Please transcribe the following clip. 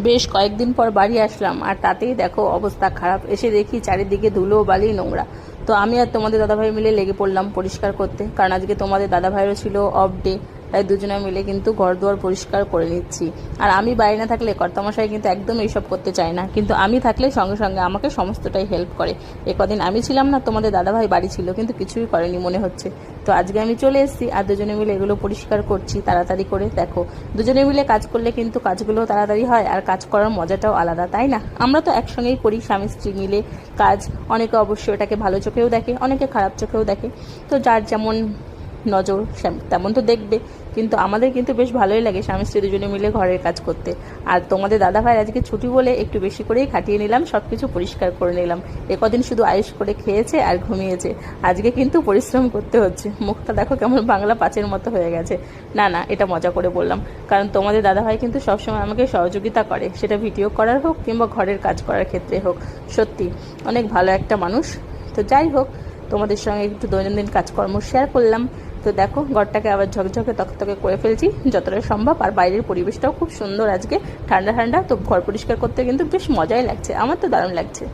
বেশ কয়েকদিন পর বাড়ি আসলাম, আর তাতেই দেখো অবস্থা খারাপ। এসে দেখি চারিদিকে ধুলো বালি নোংরা। তো আমি আর তোমাদের দাদাভাই মিলে লেগে পড়লাম পরিষ্কার করতে, কারণ আজকে তোমাদের দাদাভাইয়েরও ছিল অফ ডে। তাই দুজনে মিলে কিন্তু ঘর দুয়ার পরিষ্কার করে নিচ্ছি। আর আমি বাইরে না থাকলে কর্তামশাই কিন্তু একদম এইসব করতে চায় না, কিন্তু আমি থাকলে সঙ্গে সঙ্গে আমাকে সমস্তটাই হেল্প করে। এ কদিন আমি ছিলাম না, তোমাদের দাদাভাই বাড়ি ছিল, কিন্তু কিছুই করেনি মনে হচ্ছে। তো আজকে আমি চলে এসেছি আর দুজনে মিলে এগুলো পরিষ্কার করছি তাড়াতাড়ি করে। দেখো, দুজনে মিলে কাজ করলে কিন্তু কাজগুলো তাড়াতাড়ি হয়, আর কাজ করার মজাটাও আলাদা, তাই না? আমরা তো একসঙ্গেই করি স্বামী স্ত্রী মিলে কাজ। অনেকে অবশ্যই এটাকে ভালো চোখেও দেখে, অনেকে খারাপ চোখেও দেখে। তো যার যেমন নজর তেমন তো দেখবে, কিন্তু আমাদের কিন্তু বেশ ভালোই লাগে স্বামী স্ত্রী দুজনে মিলে ঘরের কাজ করতে। আর তোমাদের দাদাভাই আজকে ছুটি বলে একটু বেশি করেই খাটিয়ে নিলাম, সব কিছু পরিষ্কার করে নিলাম। কদিন শুধু আয়েশ করে খেয়েছে আর ঘুমিয়েছে, আজকে কিন্তু পরিশ্রম করতে হচ্ছে। মুখটা দেখো কেমন বাংলা পাঁচের মতো হয়ে গেছে। না না, এটা মজা করে বললাম, কারণ তোমাদের দাদাভাই কিন্তু সবসময় আমাকে সহযোগিতা করে, সেটা ভিডিও করার হোক কিংবা ঘরের কাজ করার ক্ষেত্রে হোক। সত্যি অনেক ভালো একটা মানুষ। তো যাই হোক, তোমাদের সঙ্গে একটু দৈনন্দিন কাজকর্ম শেয়ার করলাম। তো দেখো, ঘরটাকে আবার ঝকঝকে তকতকে করে ফেলছি যতটা সম্ভব। আর বাইরের পরিবেশটাও খুব সুন্দর আজকে, ঠান্ডা ঠান্ডা। তো ঘর পরিষ্কার করতে কিন্তু বেশ মজাই লাগছে, আমার তো দারুণ লাগছে।